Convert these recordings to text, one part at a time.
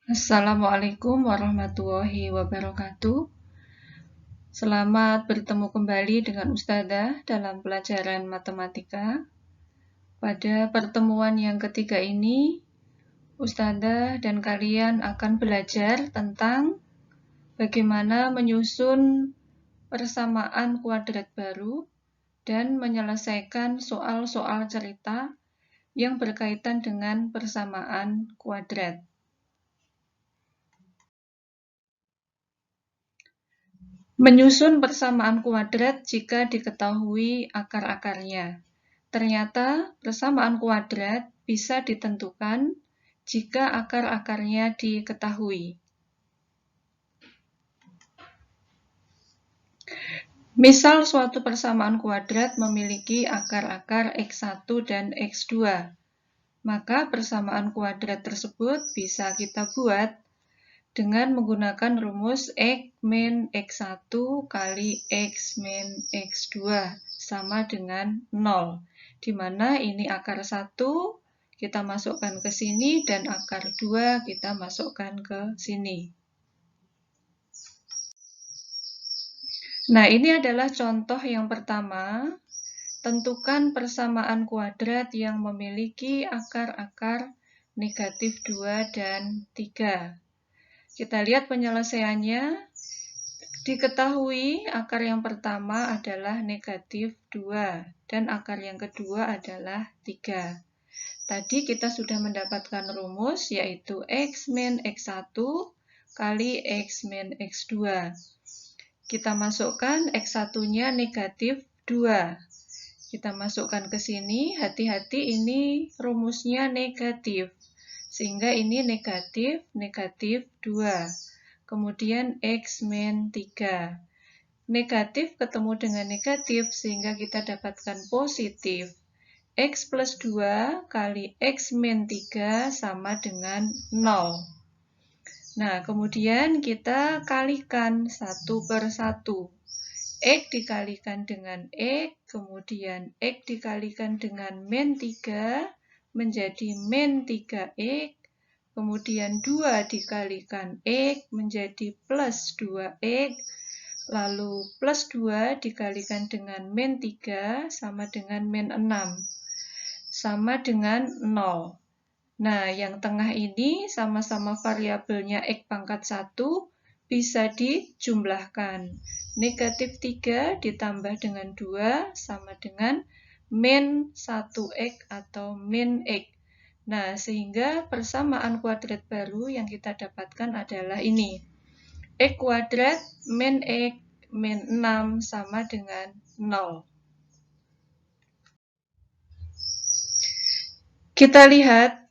Assalamualaikum warahmatullahi wabarakatuh. Selamat bertemu kembali dengan Ustazah dalam pelajaran matematika. Pada pertemuan yang ketiga ini, Ustazah dan kalian akan belajar tentang bagaimana menyusun persamaan kuadrat baru dan menyelesaikan soal-soal cerita yang berkaitan dengan persamaan kuadrat. Menyusun persamaan kuadrat jika diketahui akar-akarnya. Ternyata persamaan kuadrat bisa ditentukan jika akar-akarnya diketahui. Misal suatu persamaan kuadrat memiliki akar-akar X1 dan X2. Maka persamaan kuadrat tersebut bisa kita buat dengan menggunakan rumus X min X1 kali X min X2 sama dengan 0. Di mana ini akar 1 kita masukkan ke sini dan akar 2 kita masukkan ke sini. Nah, ini adalah contoh yang pertama. Tentukan persamaan kuadrat yang memiliki akar-akar negatif 2 dan 3. Kita lihat penyelesaiannya. Diketahui akar yang pertama adalah negatif 2 dan akar yang kedua adalah 3. Tadi kita sudah mendapatkan rumus yaitu X min X1 kali X min X2. Kita masukkan X1-nya negatif 2. Kita masukkan ke sini, hati-hati ini rumusnya negatif. Sehingga ini negatif 2. Kemudian X min 3. Negatif ketemu dengan negatif sehingga kita dapatkan positif. X plus 2 kali X min 3 sama dengan 0. Nah, kemudian kita kalikan 1/1. X dikalikan dengan X, kemudian X dikalikan dengan min 3 menjadi min 3X, kemudian 2 dikalikan X menjadi plus 2X, lalu plus 2 dikalikan dengan min 3 sama dengan min 6, sama dengan 0. Nah, yang tengah ini sama-sama variabelnya X pangkat 1 bisa dijumlahkan. Negatif 3 ditambah dengan 2 sama dengan min 1X atau min X. Nah, sehingga persamaan kuadrat baru yang kita dapatkan adalah ini. X kuadrat min X min 6 sama dengan 0. Kita lihat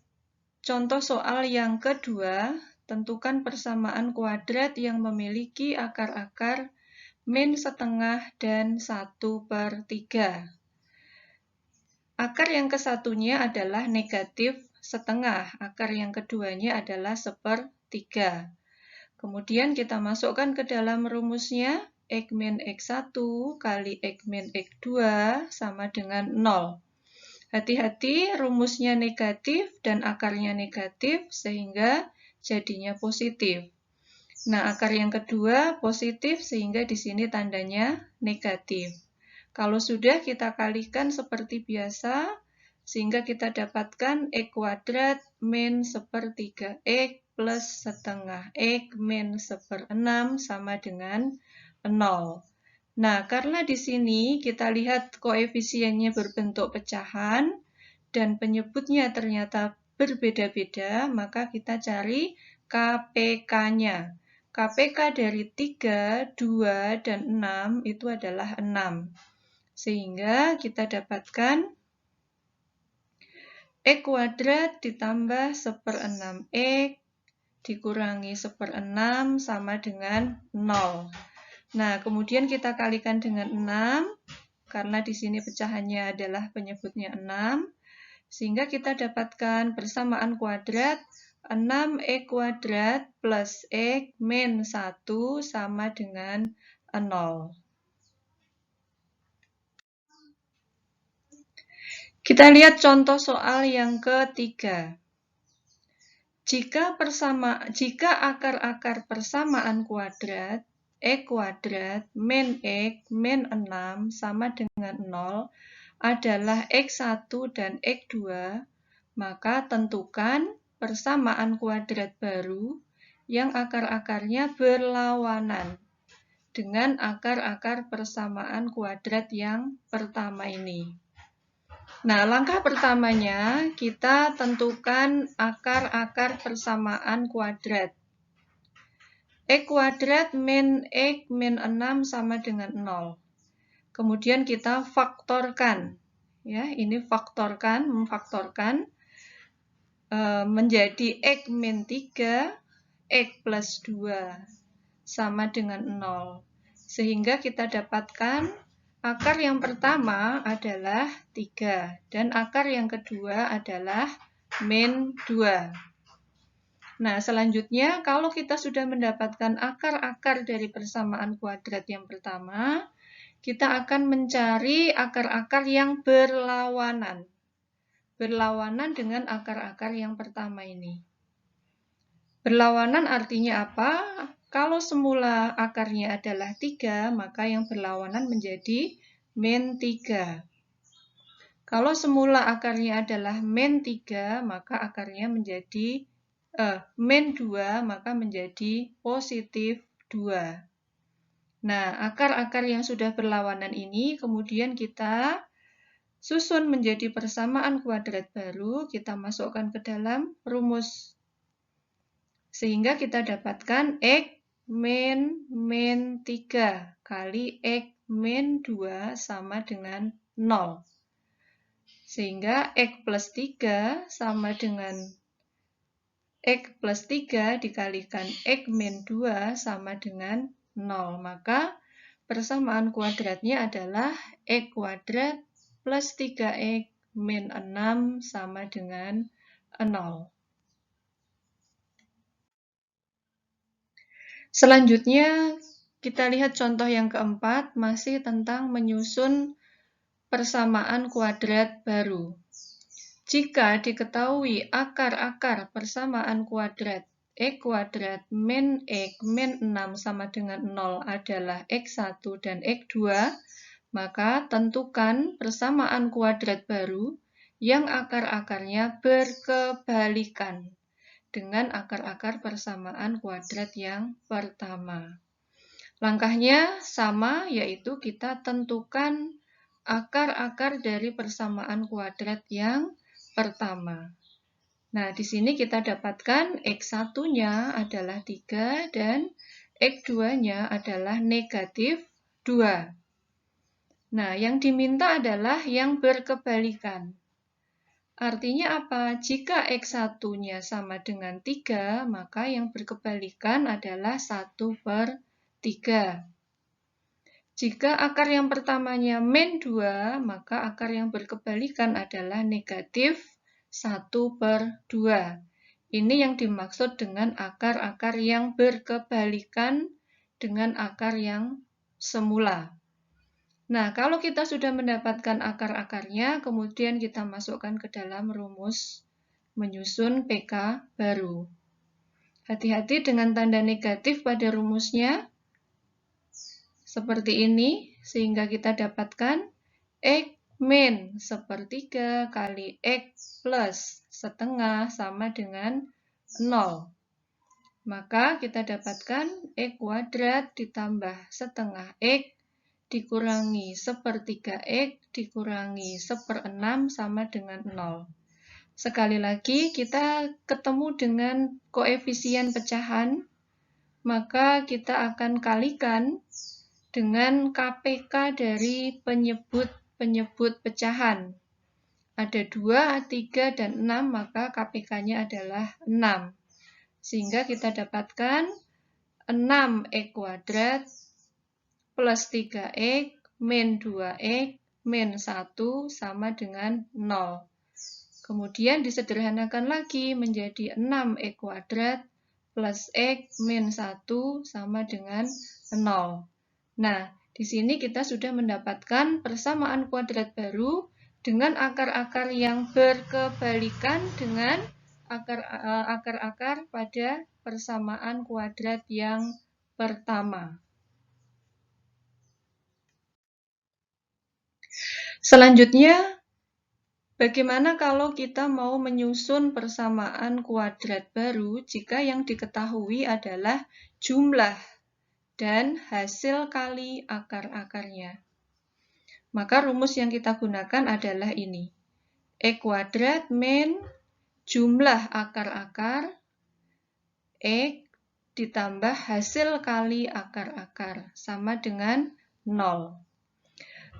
contoh soal yang kedua, tentukan persamaan kuadrat yang memiliki akar-akar min setengah dan 1/3. Akar yang kesatunya adalah negatif setengah, akar yang keduanya adalah 1/3. Kemudian kita masukkan ke dalam rumusnya, X min X1 kali X min X2 sama dengan 0. Hati-hati rumusnya negatif dan akarnya negatif sehingga jadinya positif. Nah, akar yang kedua positif sehingga di sini tandanya negatif. Kalau sudah kita kalikan seperti biasa sehingga kita dapatkan X kuadrat min 1/3X plus setengah X min 1/6 sama dengan 0. Nah, karena di sini kita lihat koefisiennya berbentuk pecahan dan penyebutnya ternyata berbeda-beda, maka kita cari KPK-nya. KPK dari 3, 2, dan 6 itu adalah 6. Sehingga kita dapatkan X kuadrat ditambah 1/6X dikurangi 1/6 sama dengan 0. Nah, kemudian kita kalikan dengan 6, karena di sini pecahannya adalah penyebutnya 6, sehingga kita dapatkan persamaan kuadrat 6X kuadrat plus X min 1 sama dengan 0. Kita lihat contoh soal yang ketiga. Jika akar-akar persamaan kuadrat X kuadrat min X min 6 sama dengan 0 adalah X1 dan X2, maka tentukan persamaan kuadrat baru yang akar-akarnya berlawanan dengan akar-akar persamaan kuadrat yang pertama ini. Nah, langkah pertamanya kita tentukan akar-akar persamaan kuadrat. X kuadrat min X min 6 sama dengan 0. Kemudian kita faktorkan. Ya, ini memfaktorkan menjadi X min 3, X plus 2 sama dengan 0. Sehingga kita dapatkan akar yang pertama adalah 3 dan akar yang kedua adalah min 2. Nah, selanjutnya kalau kita sudah mendapatkan akar-akar dari persamaan kuadrat yang pertama, kita akan mencari akar-akar yang berlawanan. Berlawanan dengan akar-akar yang pertama ini. Berlawanan artinya apa? Kalau semula akarnya adalah 3, maka yang berlawanan menjadi min 3. Kalau semula akarnya adalah min 3, maka akarnya menjadi min 2, maka menjadi positif 2. Nah, akar-akar yang sudah berlawanan ini kemudian kita susun menjadi persamaan kuadrat baru, kita masukkan ke dalam rumus. Sehingga kita dapatkan X min 3 kali X min 2 sama dengan 0. Sehingga X plus 3 sama dengan X plus 3 dikalikan X min 2 sama dengan 0. Maka persamaan kuadratnya adalah X kuadrat plus 3X min 6 sama dengan 0. Selanjutnya, kita lihat contoh yang keempat, masih tentang menyusun persamaan kuadrat baru. Jika diketahui akar-akar persamaan kuadrat X kuadrat min X min 6 sama dengan 0 adalah X1 dan X2, maka tentukan persamaan kuadrat baru yang akar-akarnya berkebalikan dengan akar-akar persamaan kuadrat yang pertama. Langkahnya sama, yaitu kita tentukan akar-akar dari persamaan kuadrat yang pertama. Nah, di sini kita dapatkan X1-nya adalah 3 dan X2-nya adalah negatif 2. Nah, yang diminta adalah yang berkebalikan. Artinya apa? Jika X1-nya sama dengan 3, maka yang berkebalikan adalah 1/3. Jika akar yang pertamanya min 2, maka akar yang berkebalikan adalah negatif 1/2. Ini yang dimaksud dengan akar-akar yang berkebalikan dengan akar yang semula. Nah, kalau kita sudah mendapatkan akar-akarnya, kemudian kita masukkan ke dalam rumus menyusun PK baru. Hati-hati dengan tanda negatif pada rumusnya, seperti ini, sehingga kita dapatkan X min 1/3 kali X plus setengah sama dengan 0. Maka kita dapatkan X kuadrat ditambah setengah X dikurangi 1/3X dikurangi 1/6 sama dengan 0. Sekali lagi, kita ketemu dengan koefisien pecahan, maka kita akan kalikan dengan KPK dari penyebut pecahan. Ada 2, 3, dan 6, maka KPK-nya adalah 6. Sehingga kita dapatkan 6X kuadrat plus 3X min 2X min 1 sama dengan 0. Kemudian disederhanakan lagi menjadi 6X kuadrat plus X min 1 sama dengan 0. Nah, di sini kita sudah mendapatkan persamaan kuadrat baru dengan akar-akar yang berkebalikan dengan akar-akar pada persamaan kuadrat yang pertama. Selanjutnya, bagaimana kalau kita mau menyusun persamaan kuadrat baru jika yang diketahui adalah jumlah dan hasil kali akar-akarnya? Maka rumus yang kita gunakan adalah ini. E kuadrat min jumlah akar-akar E ditambah hasil kali akar-akar sama dengan 0.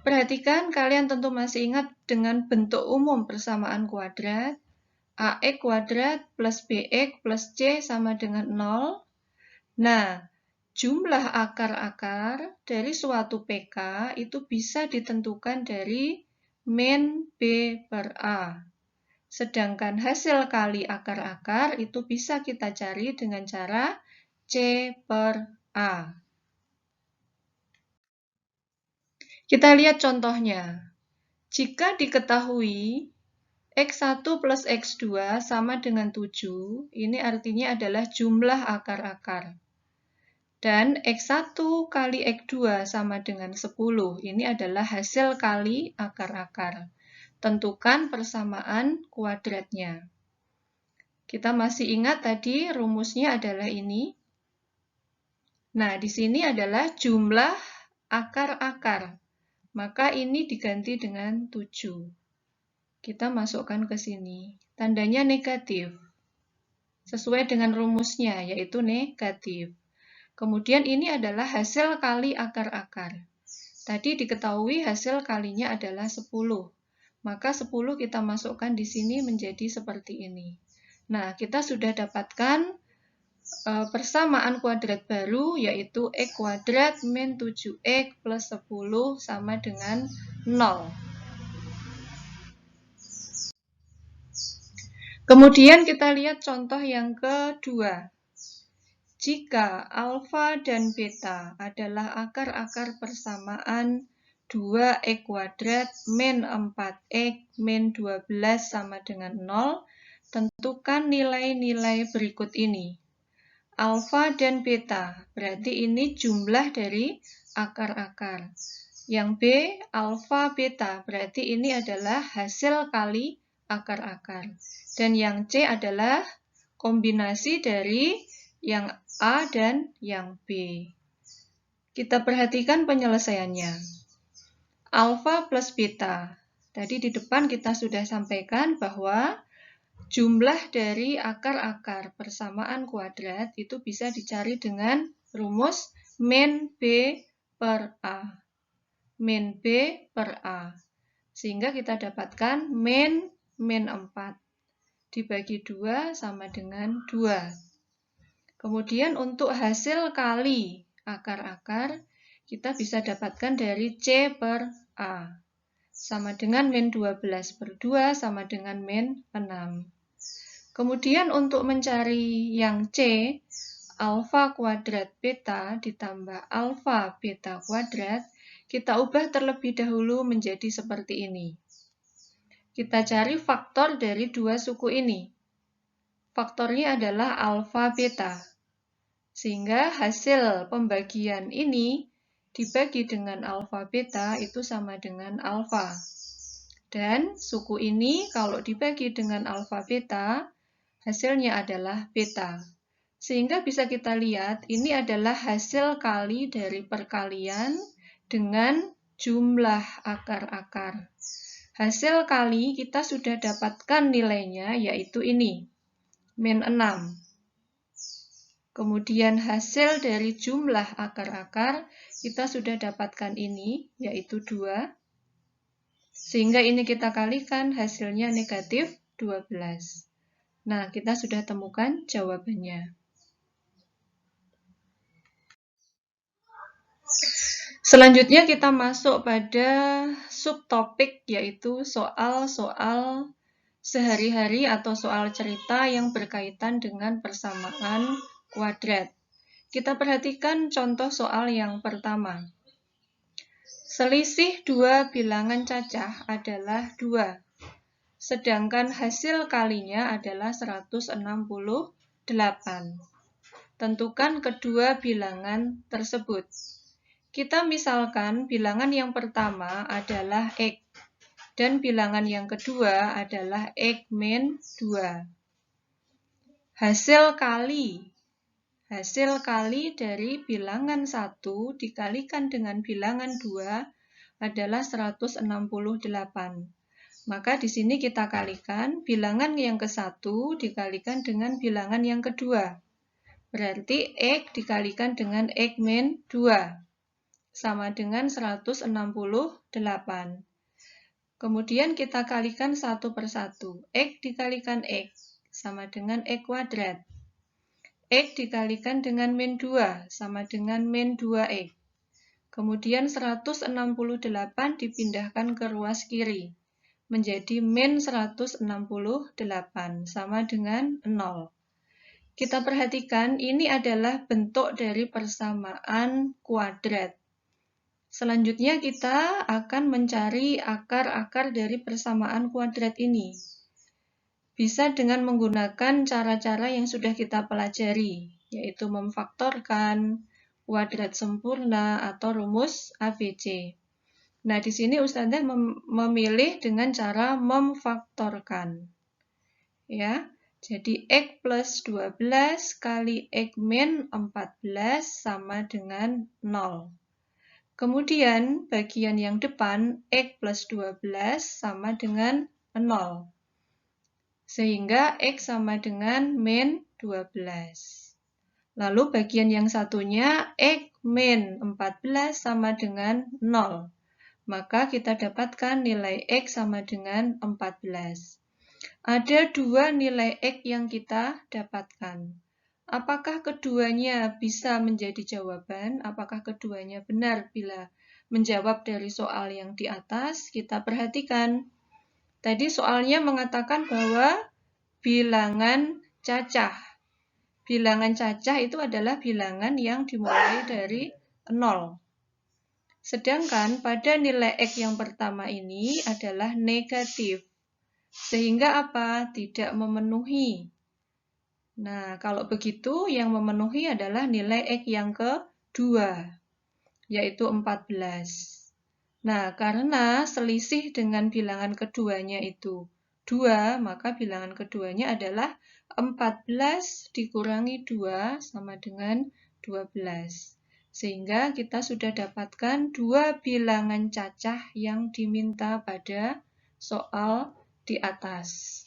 Perhatikan, kalian tentu masih ingat dengan bentuk umum persamaan kuadrat. AX kuadrat plus BX plus C sama dengan 0. Nah, jumlah akar-akar dari suatu PK itu bisa ditentukan dari min B per A. Sedangkan hasil kali akar-akar itu bisa kita cari dengan cara C per A. Kita lihat contohnya. Jika diketahui X1 plus X2 sama dengan 7, ini artinya adalah jumlah akar-akar. Dan X1 kali X2 sama dengan 10, ini adalah hasil kali akar-akar. Tentukan persamaan kuadratnya. Kita masih ingat tadi rumusnya adalah ini. Nah, di sini adalah jumlah akar-akar. Maka ini diganti dengan 7. Kita masukkan ke sini. Tandanya negatif. Sesuai dengan rumusnya, yaitu negatif. Kemudian ini adalah hasil kali akar-akar. Tadi diketahui hasil kalinya adalah 10. Maka 10 kita masukkan di sini menjadi seperti ini. Nah, kita sudah dapatkan persamaan kuadrat baru, yaitu X kuadrat min 7X plus 10 sama dengan 0. Kemudian kita lihat contoh yang kedua. Jika alfa dan beta adalah akar-akar persamaan 2X kuadrat min 4X min 12 sama dengan 0, tentukan nilai-nilai berikut ini. Alfa dan beta, berarti ini jumlah dari akar-akar. Yang B, alfa beta, berarti ini adalah hasil kali akar-akar. Dan yang C adalah kombinasi dari yang A dan yang B. Kita perhatikan penyelesaiannya. Alfa plus beta. Tadi di depan kita sudah sampaikan bahwa jumlah dari akar-akar persamaan kuadrat itu bisa dicari dengan rumus min B per A. Min B per A. Sehingga kita dapatkan min 4 dibagi 2 sama dengan 2. Kemudian untuk hasil kali akar-akar, kita bisa dapatkan dari C per A. Sama dengan min 12 per 2 sama dengan min 6. Kemudian untuk mencari yang C, alfa kuadrat beta ditambah alfa beta kuadrat, kita ubah terlebih dahulu menjadi seperti ini. Kita cari faktor dari dua suku ini. Faktornya adalah alfa beta. Sehingga hasil pembagian ini dibagi dengan alfa beta itu sama dengan alfa. Dan suku ini kalau dibagi dengan alfa beta, hasilnya adalah beta. Sehingga bisa kita lihat ini adalah hasil kali dari perkalian dengan jumlah akar-akar. Hasil kali kita sudah dapatkan nilainya, yaitu ini, min 6. Kemudian hasil dari jumlah akar-akar kita sudah dapatkan ini, yaitu 2. Sehingga ini kita kalikan, hasilnya negatif 12. Nah, kita sudah temukan jawabannya. Selanjutnya kita masuk pada subtopik, yaitu soal-soal sehari-hari atau soal cerita yang berkaitan dengan persamaan kuadrat. Kita perhatikan contoh soal yang pertama. Selisih dua bilangan cacah adalah 2. sedangkan hasil kalinya adalah 168. Tentukan kedua bilangan tersebut. Kita misalkan bilangan yang pertama adalah X, dan bilangan yang kedua adalah X min 2. Hasil kali dari bilangan 1 dikalikan dengan bilangan 2 adalah 168. Maka di sini kita kalikan bilangan yang ke-1 dikalikan dengan bilangan yang kedua. Berarti X dikalikan dengan X min 2 sama dengan 168. Kemudian kita kalikan satu per satu. X dikalikan X sama dengan X kuadrat. X dikalikan dengan min 2 sama dengan min 2X. Kemudian 168 dipindahkan ke ruas kiri menjadi min 168 sama dengan 0. Kita perhatikan ini adalah bentuk dari persamaan kuadrat. Selanjutnya kita akan mencari akar-akar dari persamaan kuadrat ini. Bisa dengan menggunakan cara-cara yang sudah kita pelajari, yaitu memfaktorkan, kuadrat sempurna, atau rumus ABC. Nah, di sini Ustazah memilih dengan cara memfaktorkan. Ya, jadi X plus 12 kali X min 14 sama dengan 0. Kemudian bagian yang depan X plus 12 sama dengan 0. Sehingga X sama dengan min 12. Lalu bagian yang satunya X min 14 sama dengan 0. Maka kita dapatkan nilai X sama dengan 14. Ada dua nilai X yang kita dapatkan. Apakah keduanya bisa menjadi jawaban? Apakah keduanya benar bila menjawab dari soal yang di atas? Kita perhatikan. Tadi soalnya mengatakan bahwa bilangan cacah. Bilangan cacah itu adalah bilangan yang dimulai dari 0. Sedangkan pada nilai X yang pertama ini adalah negatif. Sehingga apa? Tidak memenuhi. Nah, kalau begitu yang memenuhi adalah nilai X yang kedua, yaitu 14. Nah, karena selisih dengan bilangan keduanya itu 2, maka bilangan keduanya adalah 14 dikurangi 2 sama dengan 12. Sehingga kita sudah dapatkan dua bilangan cacah yang diminta pada soal di atas.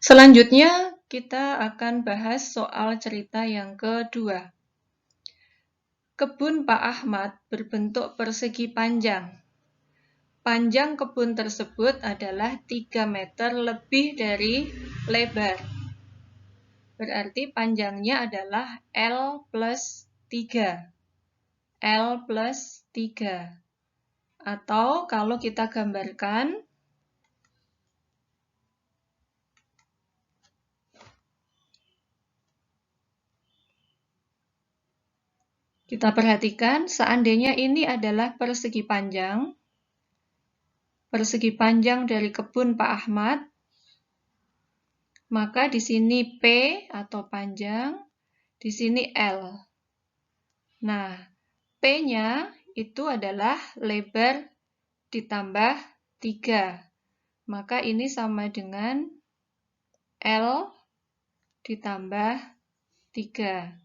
Selanjutnya kita akan bahas soal cerita yang kedua. Kebun Pak Ahmad berbentuk persegi panjang. Panjang kebun tersebut adalah 3 meter lebih dari lebar. Berarti panjangnya adalah L plus 3. L plus 3. Atau kalau kita gambarkan, kita perhatikan seandainya ini adalah persegi panjang dari kebun Pak Ahmad, maka di sini P atau panjang, di sini L. Nah, P-nya itu adalah lebar ditambah 3. Maka ini sama dengan L ditambah 3.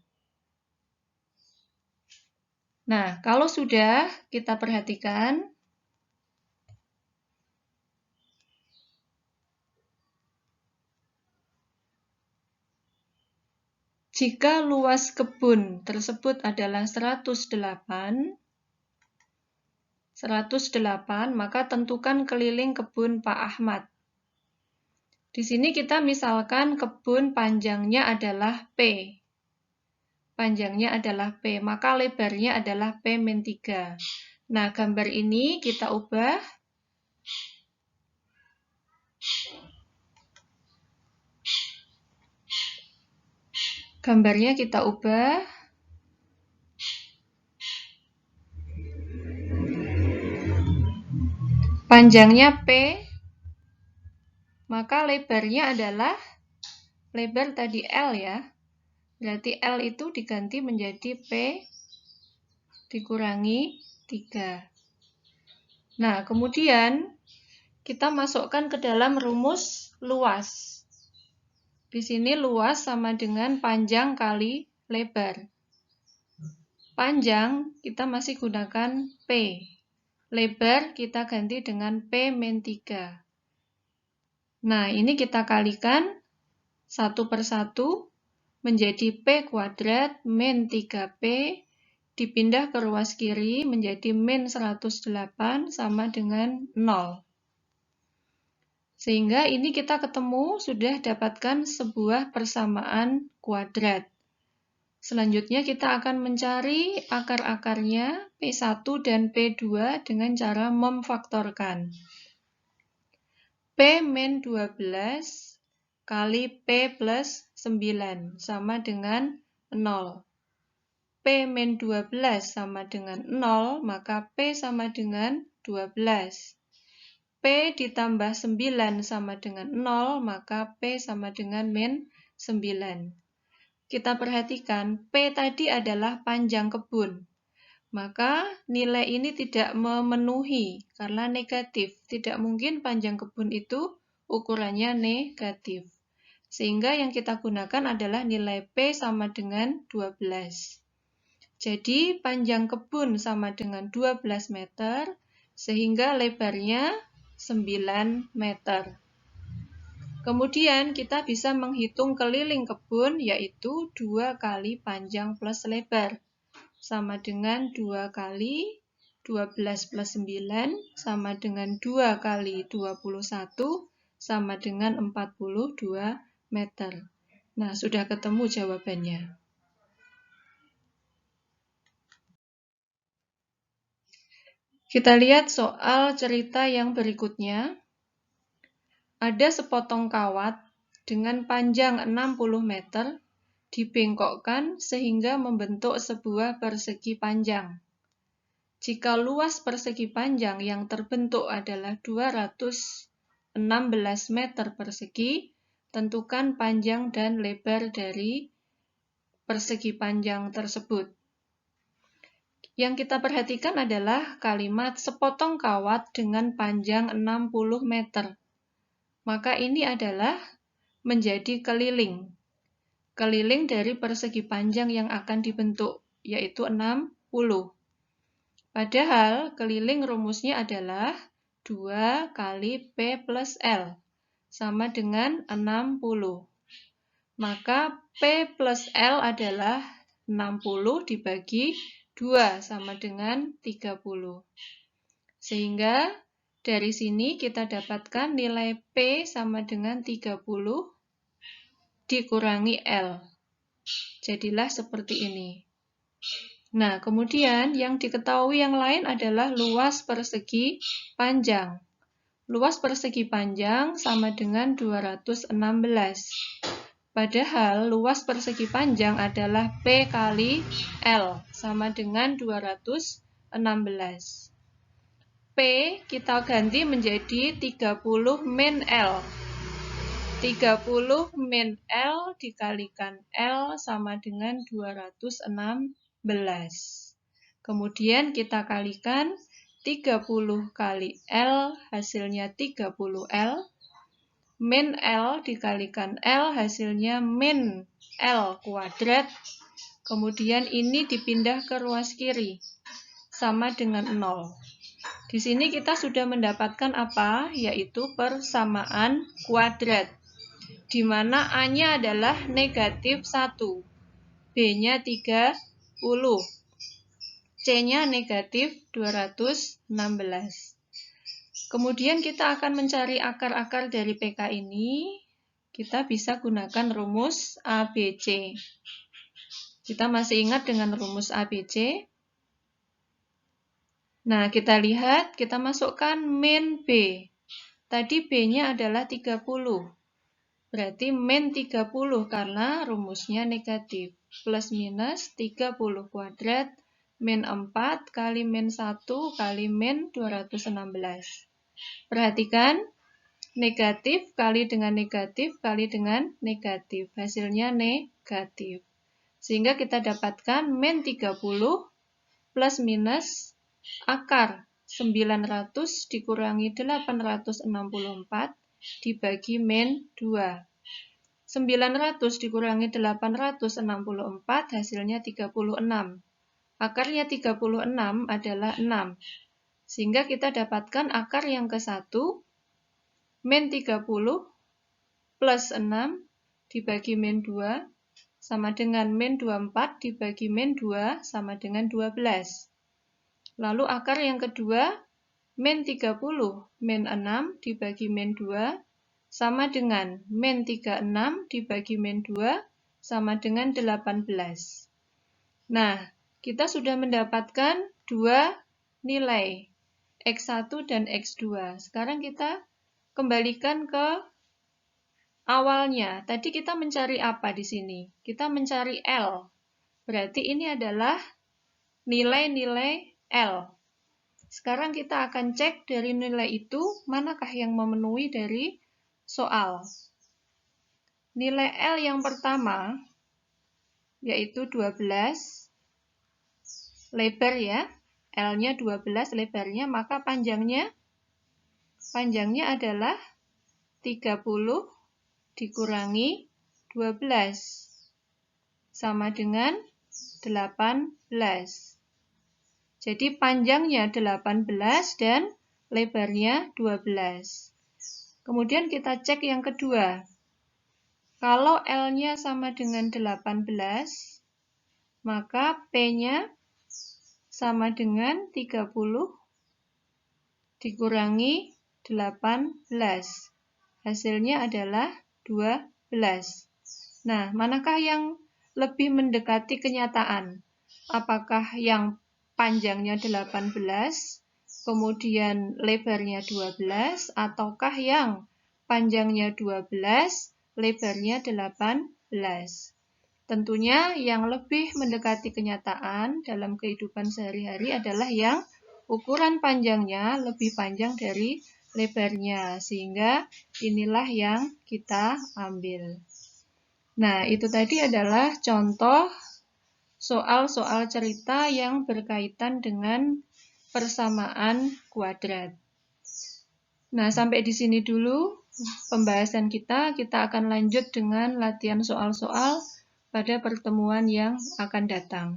Nah, kalau sudah kita perhatikan, jika luas kebun tersebut adalah 108, maka tentukan keliling kebun Pak Ahmad. Di sini kita misalkan kebun panjangnya adalah P. Panjangnya adalah P, maka lebarnya adalah P-3. Nah, gambar ini kita ubah. Gambarnya kita ubah. panjangnya P, maka lebarnya adalah lebar tadi L ya. Berarti L itu diganti menjadi P dikurangi 3. Nah, kemudian kita masukkan ke dalam rumus luas. Di sini luas sama dengan panjang kali lebar. Panjang kita masih gunakan P. Lebar kita ganti dengan P min 3. Nah, ini kita kalikan satu per satu menjadi P kuadrat min 3P dipindah ke ruas kiri menjadi min 108 sama dengan 0. Sehingga ini kita ketemu sudah dapatkan sebuah persamaan kuadrat. Selanjutnya kita akan mencari akar-akarnya P1 dan P2 dengan cara memfaktorkan. P min 12 kali P plus 9 sama dengan 0. P min 12 sama dengan 0, maka P sama dengan 12. P ditambah 9 sama dengan 0, maka P sama dengan min 9. Kita perhatikan, P tadi adalah panjang kebun. Maka nilai ini tidak memenuhi karena negatif. Tidak mungkin panjang kebun itu ukurannya negatif. Sehingga yang kita gunakan adalah nilai P sama dengan 12. Jadi panjang kebun sama dengan 12 meter, sehingga lebarnya 9 meter. Kemudian kita bisa menghitung keliling kebun, yaitu 2 kali panjang plus lebar. Sama dengan 2 kali 12 plus 9, sama dengan 2 kali 21, sama dengan 42 meter. Nah, sudah ketemu jawabannya. Kita lihat soal cerita yang berikutnya. Ada sepotong kawat dengan panjang 60 meter dibengkokkan sehingga membentuk sebuah persegi panjang. Jika luas persegi panjang yang terbentuk adalah 216 meter persegi, tentukan panjang dan lebar dari persegi panjang tersebut. Yang kita perhatikan adalah kalimat sepotong kawat dengan panjang 60 meter. Maka ini adalah menjadi keliling. Keliling dari persegi panjang yang akan dibentuk, yaitu 60. Padahal keliling rumusnya adalah 2 kali P plus L, sama dengan 60. Maka P plus L adalah 60 dibagi 2, sama dengan 30. Sehingga dari sini kita dapatkan nilai P sama dengan 30 dikurangi L. Jadilah seperti ini. Nah, kemudian yang diketahui yang lain adalah luas persegi panjang. Luas persegi panjang sama dengan 216. Padahal luas persegi panjang adalah P kali L, sama dengan 216. P kita ganti menjadi 30 min L. 30 min L dikalikan L sama dengan 216. Kemudian kita kalikan 30 kali L hasilnya 30L. Min L dikalikan L hasilnya min L kuadrat. Kemudian ini dipindah ke ruas kiri sama dengan 0. Di sini kita sudah mendapatkan apa? Yaitu persamaan kuadrat. Di mana A-nya adalah negatif 1, B-nya 30, C-nya negatif 216. Kemudian kita akan mencari akar-akar dari PK ini. Kita bisa gunakan rumus ABC. Kita masih ingat dengan rumus ABC? Nah, kita lihat, kita masukkan min B. Tadi B-nya adalah 30. Berarti min 30 karena rumusnya negatif. Plus minus 30 kuadrat min 4 kali min 1 kali min 216. Perhatikan, negatif kali dengan negatif kali dengan negatif. Hasilnya negatif. Sehingga kita dapatkan min 30 plus minus akar 900 dikurangi 864 dibagi min 2. 900 dikurangi 864 hasilnya 36. Akarnya 36 adalah 6. Sehingga kita dapatkan akar yang ke-1 min 30 plus 6 dibagi min 2 sama dengan min 24 dibagi min 2 sama dengan 12. Lalu akar yang kedua min 30 min 6 dibagi min 2 sama dengan min 36 dibagi min 2 sama dengan 18. Nah, kita sudah mendapatkan dua nilai, X1 dan X2. Sekarang kita kembalikan ke awalnya. Tadi kita mencari apa di sini? Kita mencari L. Berarti ini adalah nilai-nilai L. Sekarang kita akan cek dari nilai itu, manakah yang memenuhi dari soal. Nilai L yang pertama, yaitu 12, lebar ya, L-nya 12 lebarnya, maka panjangnya adalah 30 dikurangi 12, sama dengan 18. Jadi panjangnya 18 dan lebarnya 12. Kemudian kita cek yang kedua. Kalau L-nya sama dengan 18, maka P-nya sama dengan 30 dikurangi 18. Hasilnya adalah 12. Nah, manakah yang lebih mendekati kenyataan? Apakah yang panjangnya 18, kemudian lebarnya 12, ataukah yang panjangnya 12, lebarnya 18? Tentunya yang lebih mendekati kenyataan dalam kehidupan sehari-hari adalah yang ukuran panjangnya lebih panjang dari lebarnya, sehingga inilah yang kita ambil. Nah, itu tadi adalah contoh soal-soal cerita yang berkaitan dengan persamaan kuadrat. Nah, sampai di sini dulu pembahasan kita. Kita akan lanjut dengan latihan soal-soal pada pertemuan yang akan datang.